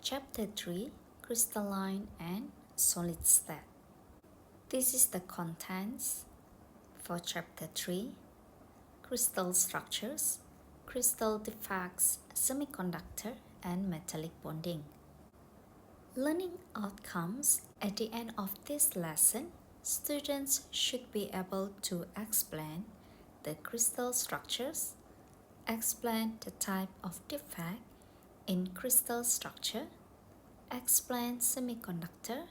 Chapter 3 Crystalline and Solid State. This is the contents for Chapter 3 Crystal Structures, Crystal Defects, Semiconductor, and Metallic Bonding. Learning outcomes. At the end of this lesson, students should be able to explain the crystal structures, explain the type of defect in crystal structure, explain semiconductor,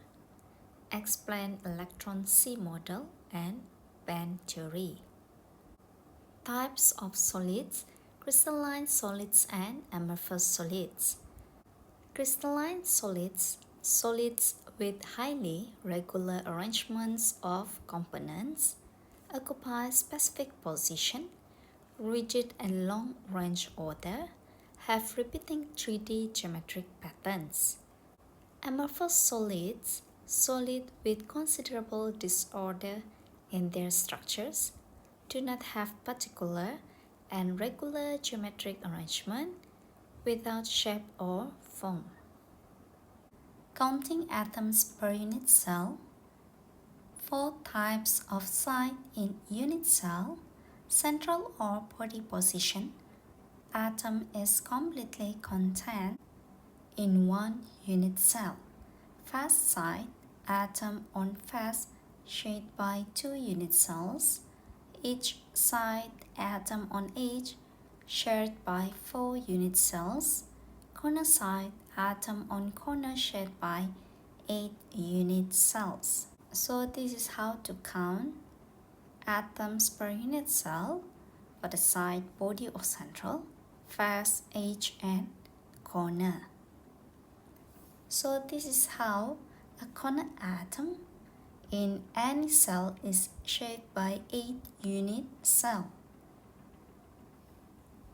explain electron C model, and band theory. Types of solids, crystalline solids and amorphous solids. Crystalline solids, solids with highly regular arrangements of components, occupy specific position, rigid and long-range order, have repeating 3D geometric patterns. Amorphous solids, solid with considerable disorder in their structures, do not have particular and regular geometric arrangement without shape or form. Counting atoms per unit cell. 4 types of site in unit cell. Central or body position. Atom is completely contained in one unit cell. Face site, atom on face shaded by 2 unit cells. Each side, atom on edge shared by 4 unit cells. Corner side, atom on corner shared by 8 unit cells. So this is how to count atoms per unit cell for the side, body or central, face, edge, and corner. So this is how a corner atom in any cell is shaped by 8 unit cell.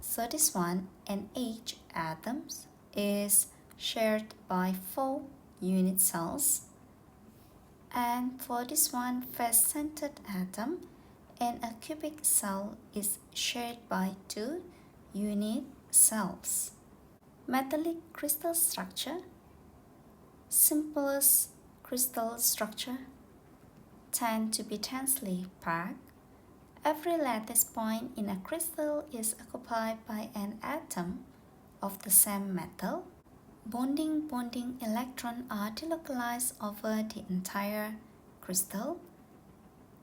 So this one, an edge atoms is shared by 4 unit cells. And for this one, face-centered atom in a cubic cell is shared by 2 unit cells. Metallic crystal structure. Simplest crystal structure tend to be tensely packed. Every lattice point in a crystal is occupied by an atom of the same metal. Bonding electrons are delocalized over the entire crystal.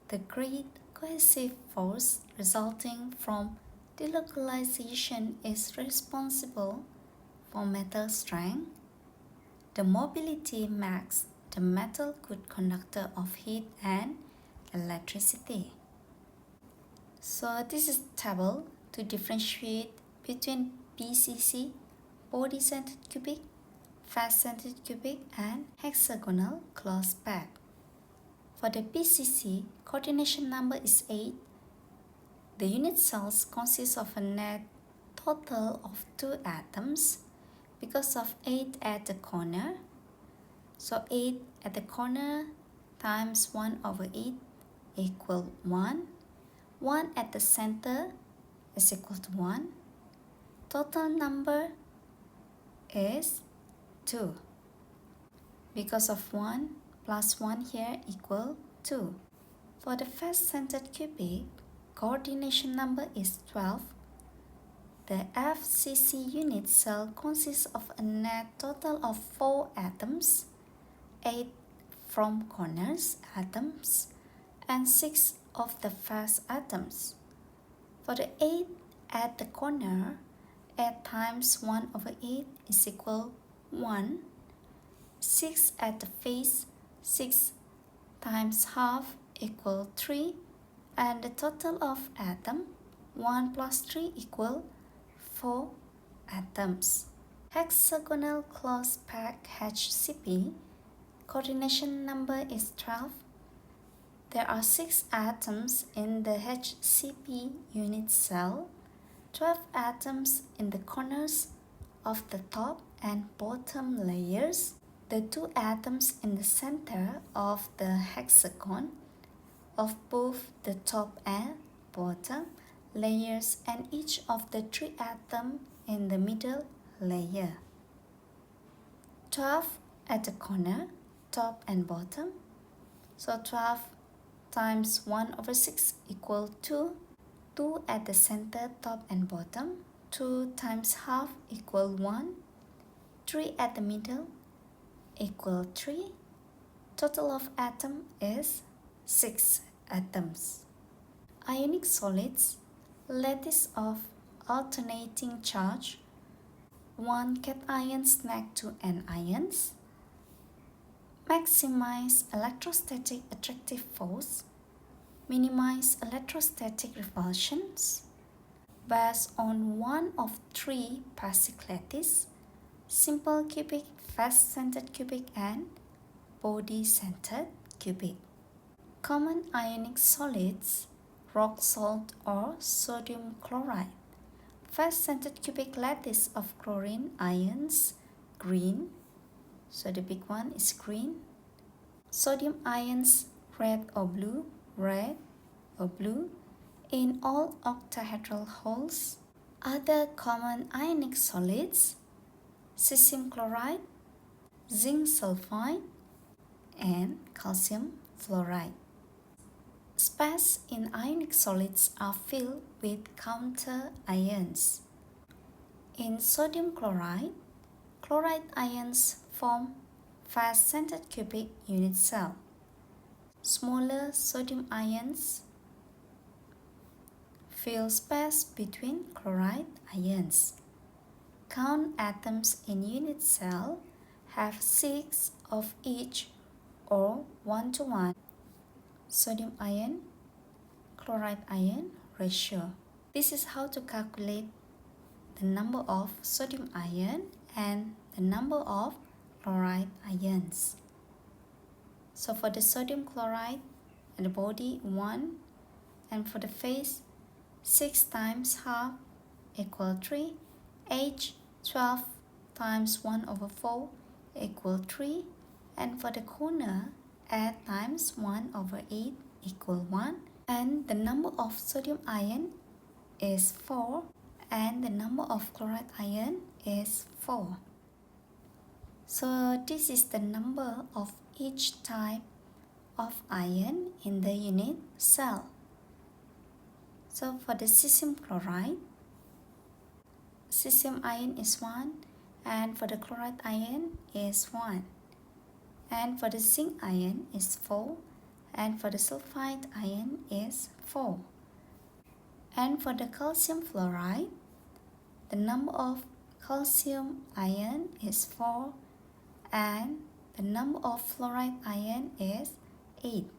The great cohesive force resulting from delocalization is responsible for metal strength. The mobility makes the metal good conductor of heat and electricity. So this is a table to differentiate between BCC, body-centered cubic, face-centered cubic, and hexagonal closed pack. For the BCC, coordination number is 8. The unit cells consist of a net total of 2 atoms because of 8 at the corner. So 8 at the corner times 1 over 8 equal 1. 1 at the center is equal to 1. Total number is 2. Because of 1 plus 1 here equal 2. For the face-centered cubic, coordination number is 12. The FCC unit cell consists of a net total of 4 atoms, 8 from corners atoms, and 6 of the face atoms. For the 8 at the corner, 8 times 1 over 8 is equal 1. 6 at the face, 6 times half equal 3. And the total of atom, 1 plus 3 equal 4 atoms. Hexagonal closed pack HCP, coordination number is 12. There are 6 atoms in the HCP unit cell, 12 atoms in the corners of the top and bottom layers, the 2 atoms in the center of the hexagon of both the top and bottom layers, and each of the 3 atoms in the middle layer. 12 at the corner, top and bottom. So 12 times 1 over 6 equal 2. 2 at the center, top and bottom. 2 times half equal 1. 3 at the middle equal 3. Total of atom is 6 atoms. Ionic solids, lattice of alternating charge, 1 cations next to anions, maximize electrostatic attractive force, minimize electrostatic repulsions, based on one of 3 basic lattice, simple cubic, fast-centered cubic, and body-centered cubic. Common ionic solids, rock salt or sodium chloride. Fast-centered cubic lattice of chlorine ions, green. So the big one is green. Sodium ions, red or blue, red or blue, in all octahedral holes. Other common ionic solids, cesium chloride, zinc sulfide, and calcium fluoride. Space in ionic solids are filled with counter ions. In sodium chloride, chloride ions form fast-centered cubic unit cell. Smaller sodium ions fill space between chloride ions. Count atoms in unit cell have 6 of each or 1:1 sodium ion chloride ion ratio. This is how to calculate the number of sodium ion and the number of chloride ions. So for the sodium chloride and the body 1, and for the face 6 times half equal 3, H 12 times 1 over 4 equal 3, and for the corner 8 times 1 over 8 equal 1, and the number of sodium ion is 4, and the number of chloride ion is 4. So this is the number of each type of ion in the unit cell. So for the cesium chloride, cesium ion is 1, and for the chloride ion is 1. And for the zinc ion is 4, and for the sulfide ion is 4. And for the calcium fluoride, the number of calcium ion is 4, and the number of fluoride ion is 8.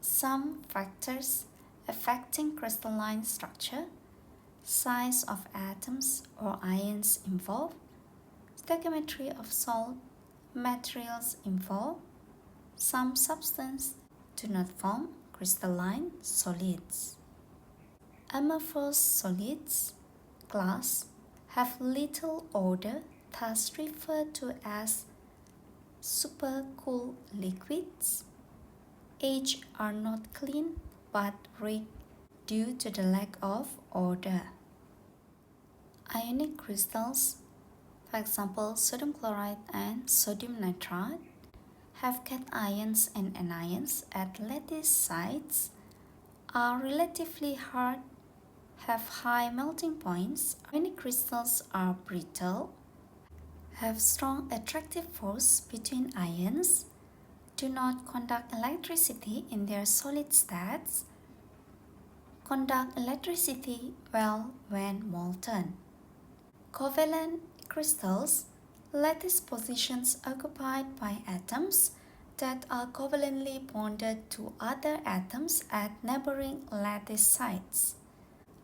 Some factors affecting crystalline structure, size of atoms or ions involved, stoichiometry of salt, materials involved. Some substances do not form crystalline solids. Amorphous solids, glass, have little odor, thus referred to as supercool liquids. H are not clean but rich due to the lack of odor. Ionic crystals, for example sodium chloride and sodium nitrate, have cations and anions at lattice sites, are relatively hard, have high melting points. Ionic crystals are brittle, have strong attractive force between ions, do not conduct electricity in their solid states, conduct electricity well when molten. Covalent crystals, lattice positions occupied by atoms that are covalently bonded to other atoms at neighboring lattice sites.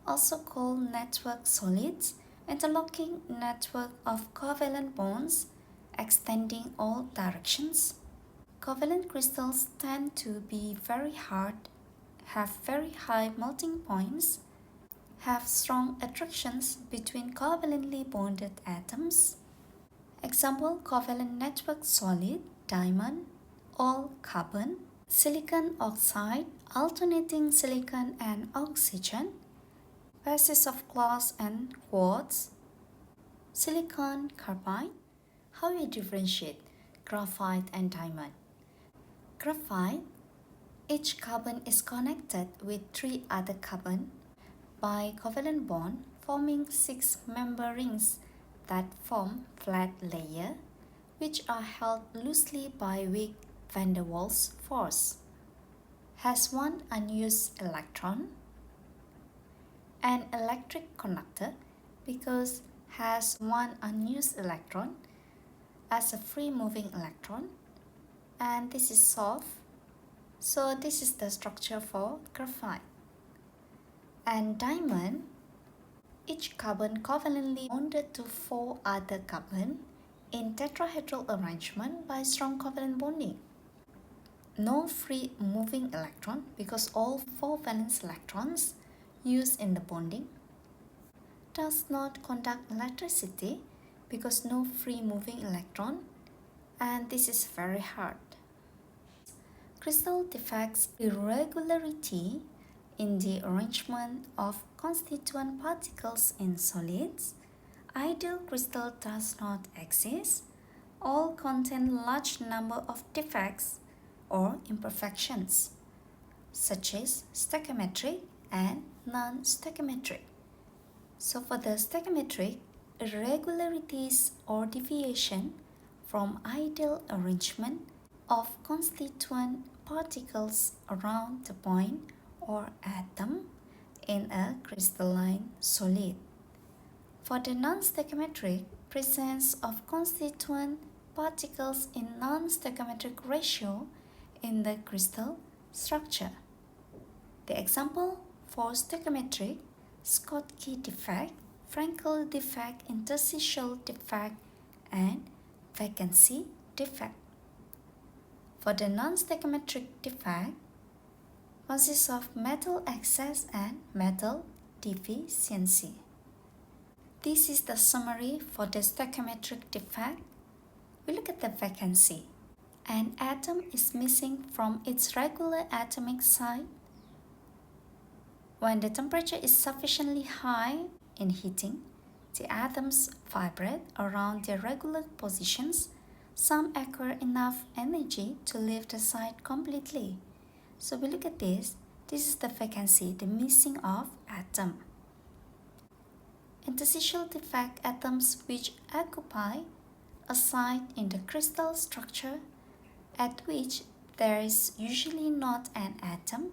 Also called network solids, interlocking network of covalent bonds extending all directions. Covalent crystals tend to be very hard, have very high melting points, have strong attractions between covalently bonded atoms. Example, covalent network solid, diamond, all carbon, silicon oxide, alternating silicon and oxygen, basis of glass and quartz, silicon carbide. how we differentiate graphite and diamond. Graphite, each carbon is connected with 3 other carbon by covalent bond, forming 6 member rings that form flat layer, which are held loosely by weak van der Waals force. Has 1 unused electron. An electric conductor because has 1 unused electron as a free moving electron, and this is soft. So this is the structure for graphite. And diamond, each carbon covalently bonded to 4 other carbon in tetrahedral arrangement by strong covalent bonding. No free moving electron because all 4 valence electrons used in the bonding. Does not conduct electricity because no free moving electron, and this is very hard. Crystal defects irregularity in the arrangement of constituent particles in solids. Ideal crystal does not exist. All contain large number of defects or imperfections, such as stoichiometric and non-stoichiometric. So for the stoichiometric, irregularities or deviation from ideal arrangement of constituent particles around the point or atom in a crystalline solid. For the non-stoichiometric, presence of constituent particles in non-stoichiometric ratio in the crystal structure. The example for stoichiometric: Schottky defect, Frankel defect, interstitial defect, and vacancy defect. For the non-stoichiometric defect, consists of metal excess and metal deficiency. This is the summary for the stoichiometric defect. We look at the vacancy. An atom is missing from its regular atomic site. When the temperature is sufficiently high in heating, the atoms vibrate around their regular positions. Some acquire enough energy to leave the site completely. So we look at this. This is the vacancy, the missing of atom. Interstitial defect atoms which occupy a site in the crystal structure at which there is usually not an atom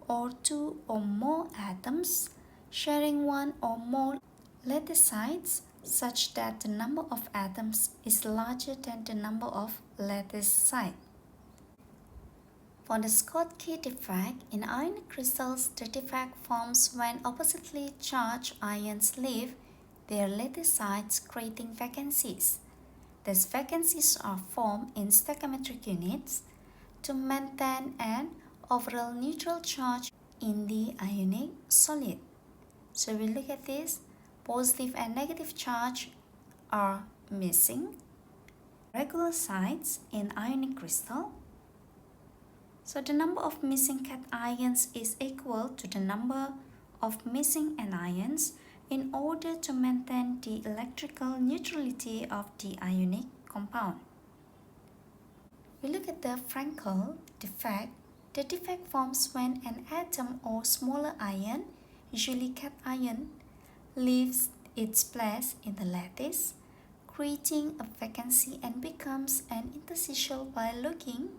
or 2 or more atoms sharing 1 or more lattice sites, such that the number of atoms is larger than the number of lattice sites. For the Schottky defect, in ionic crystals, the defect forms when oppositely charged ions leave their lattice sites, creating vacancies. These vacancies are formed in stoichiometric units to maintain an overall neutral charge in the ionic solid. So we look at this. Positive and negative charge are missing. Regular sites in ionic crystal. So the number of missing cations is equal to the number of missing anions in order to maintain the electrical neutrality of the ionic compound. We look at the Frankel defect. The defect forms when an atom or smaller ion, usually cation, leaves its place in the lattice, creating a vacancy and becomes an interstitial by looking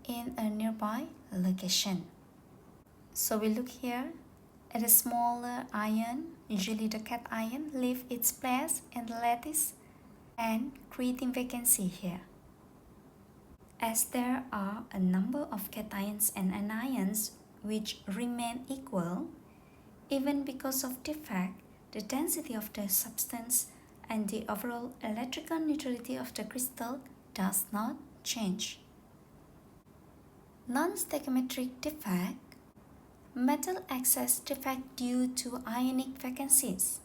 in a nearby location. So we look here at a smaller ion, usually the cation, leave its place in the lattice and creating vacancy here. As there are a number of cations and anions which remain equal, even because of defect, the density of the substance and the overall electrical neutrality of the crystal does not change. Non-stoichiometric defect, metal excess defect due to ionic vacancies.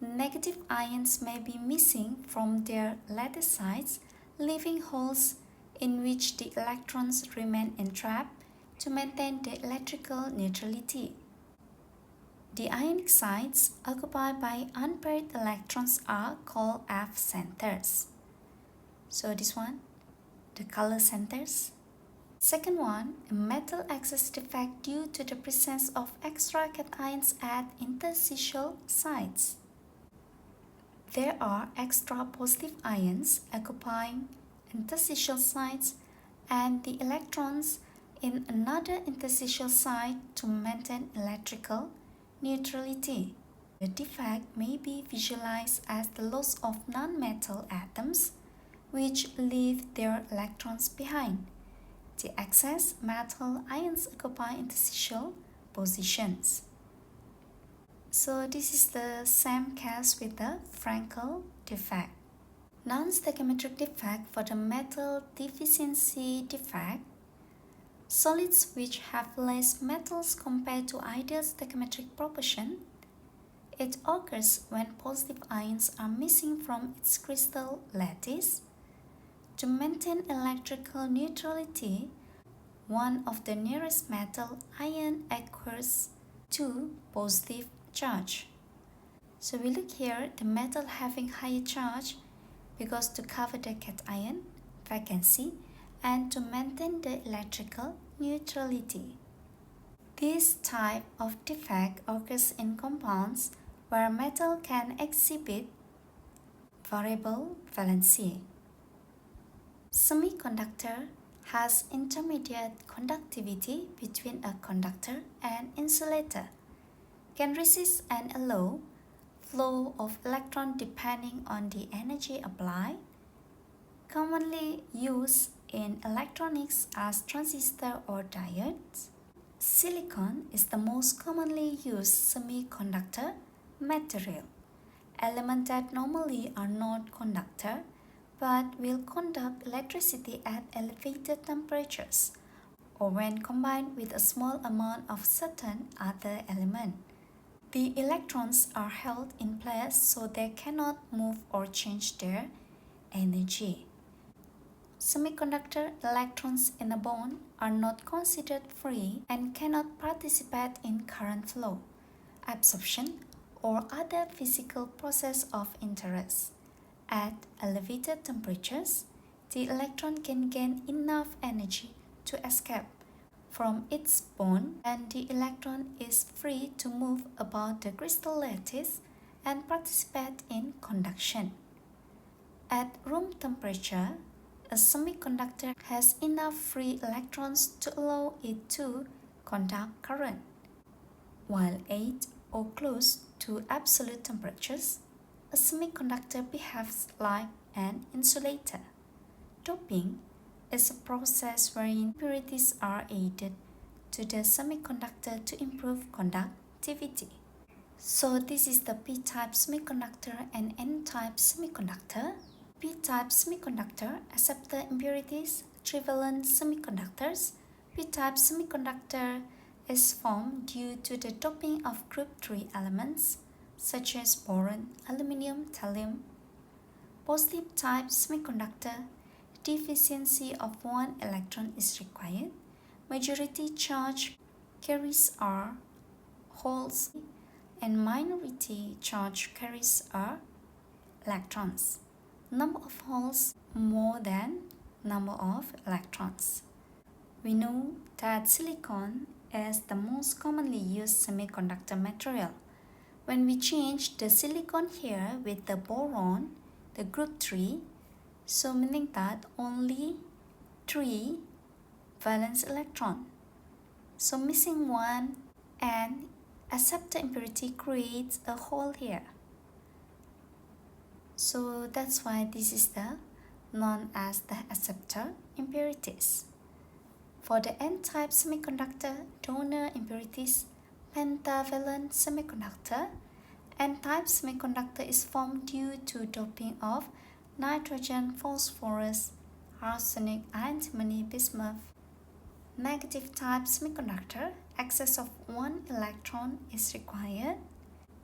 Negative ions may be missing from their lattice sites, leaving holes in which the electrons remain entrapped to maintain the electrical neutrality. The ionic sites occupied by unpaired electrons are called F centers. So this one, the color centers. Second one, a metal excess defect due to the presence of extra cations at interstitial sites. There are extra positive ions occupying interstitial sites and the electrons in another interstitial site to maintain electrical neutrality. The defect may be visualized as the loss of non-metal atoms which leave their electrons behind. The excess metal ions occupy interstitial positions. So this is the same case with the Frankel defect. Non-stoichiometric defect for the metal deficiency defect. Solids which have less metals compared to ideal stoichiometric proportion. It occurs when positive ions are missing from its crystal lattice. To maintain electrical neutrality, one of the nearest metal ion acquires two positive charge. So we look here, the metal having higher charge because to cover the cation vacancy and to maintain the electrical neutrality. This type of defect occurs in compounds where metal can exhibit variable valency. Semiconductor has intermediate conductivity between a conductor and insulator, can resist and allow flow of electron depending on the energy applied, commonly used in electronics as transistor or diodes. Silicon is the most commonly used semiconductor material. Elements that normally are not conductor but will conduct electricity at elevated temperatures or when combined with a small amount of certain other element. The electrons are held in place so they cannot move or change their energy. Semiconductor electrons in a bond are not considered free and cannot participate in current flow, absorption, or other physical process of interest. At elevated temperatures, the electron can gain enough energy to escape from its bond and the electron is free to move about the crystal lattice and participate in conduction. At room temperature, a semiconductor has enough free electrons to allow it to conduct current, while at or close to absolute temperatures, a semiconductor behaves like an insulator. Doping is a process wherein impurities are added to the semiconductor to improve conductivity. So this is the p-type semiconductor and n-type semiconductor. P-type semiconductor accept the impurities, trivalent semiconductors. P-type semiconductor is formed due to the doping of group 3 elements such as boron, aluminum, thallium. Positive type semiconductor, deficiency of one electron is required. Majority charge carriers are holes and minority charge carriers are electrons. Number of holes more than number of electrons. We know that silicon is the most commonly used semiconductor material. When we change the silicon here with the boron, the group 3, so meaning that only 3 valence electron. So missing one and acceptor impurity creates a hole here. So that's why this is the known as the acceptor impurities. For the n-type semiconductor, donor impurities, pentavalent semiconductor, n-type semiconductor is formed due to doping of nitrogen, phosphorus, arsenic, antimony, bismuth. Negative type semiconductor, excess of one electron is required.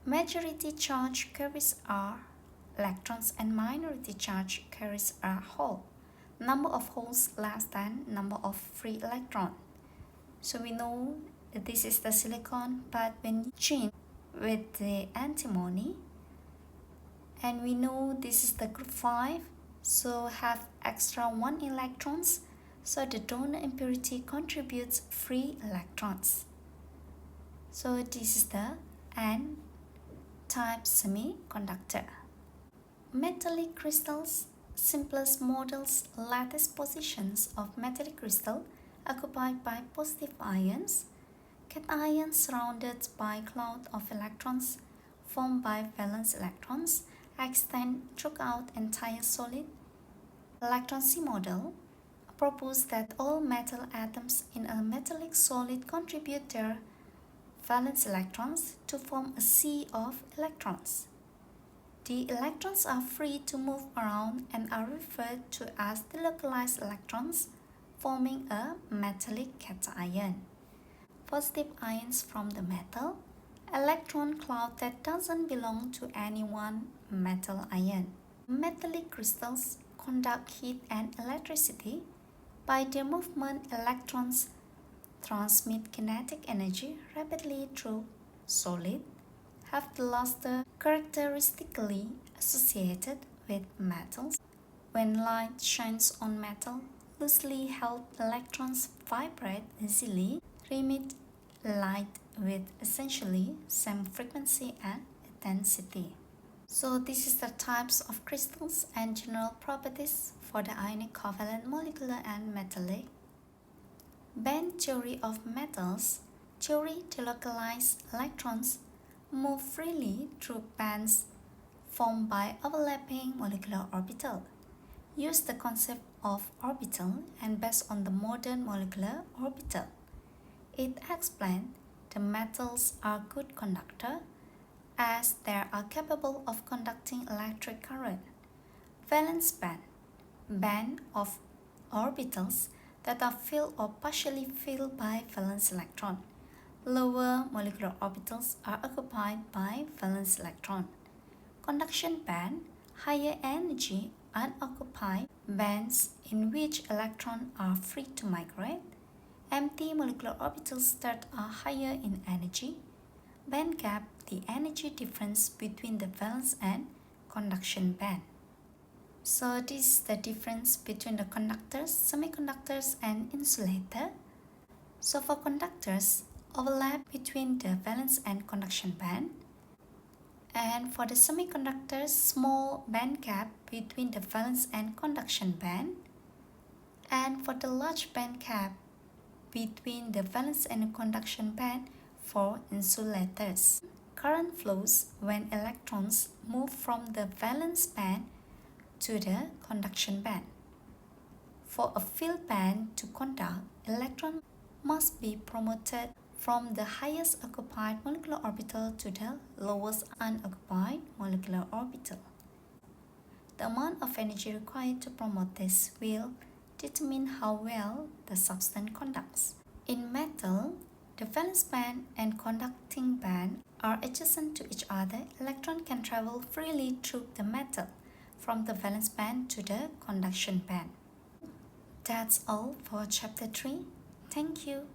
Majority charge carriers are electrons and minority charge carriers are hole. Number of holes less than number of free electron. So we know that this is the silicon, but when you change with the antimony, and we know this is the group 5, so have extra 1 electrons, so the donor impurity contributes 3 electrons. So this is the N-type semiconductor. Metallic crystals, simplest models, lattice positions of metallic crystal occupied by positive ions. Cations surrounded by cloud of electrons formed by valence electrons extend throughout entire solid. Electron C model proposes that all metal atoms in a metallic solid contribute their valence electrons to form a sea of electrons. The electrons are free to move around and are referred to as delocalized electrons, forming a metallic cation. Positive ions from the metal, electron cloud that doesn't belong to any one metal ion. Metallic crystals conduct heat and electricity. By their movement, electrons transmit kinetic energy rapidly through solid, have the luster characteristically associated with metals. When light shines on metal, loosely held electrons vibrate easily, emit light with essentially same frequency and intensity. So this is the types of crystals and general properties for the ionic, covalent, molecular and metallic. Band theory of metals. Theory delocalized electrons move freely through bands formed by overlapping molecular orbital. Use the concept of orbital and based on the modern molecular orbital. It explains the metals are good conductor as they are capable of conducting electric current. Valence band of orbitals that are filled or partially filled by valence electron. Lower molecular orbitals are occupied by valence electron. Conduction band, higher energy unoccupied bands in which electrons are free to migrate. Empty molecular orbitals that are higher in energy. Band gap, the energy difference between the valence and conduction band. So this is the difference between the conductors, semiconductors and insulator. So for conductors, overlap between the valence and conduction band. And for the semiconductors, small band gap between the valence and conduction band. And for the large band gap between the valence and conduction band for insulators. Current flows when electrons move from the valence band to the conduction band. For a filled band to conduct, electron must be promoted from the highest occupied molecular orbital to the lowest unoccupied molecular orbital. The amount of energy required to promote this will determine how well the substance conducts. In metal, the valence band and conducting band are adjacent to each other. Electron can travel freely through the metal from the valence band to the conduction band. That's all for chapter 3. Thank you.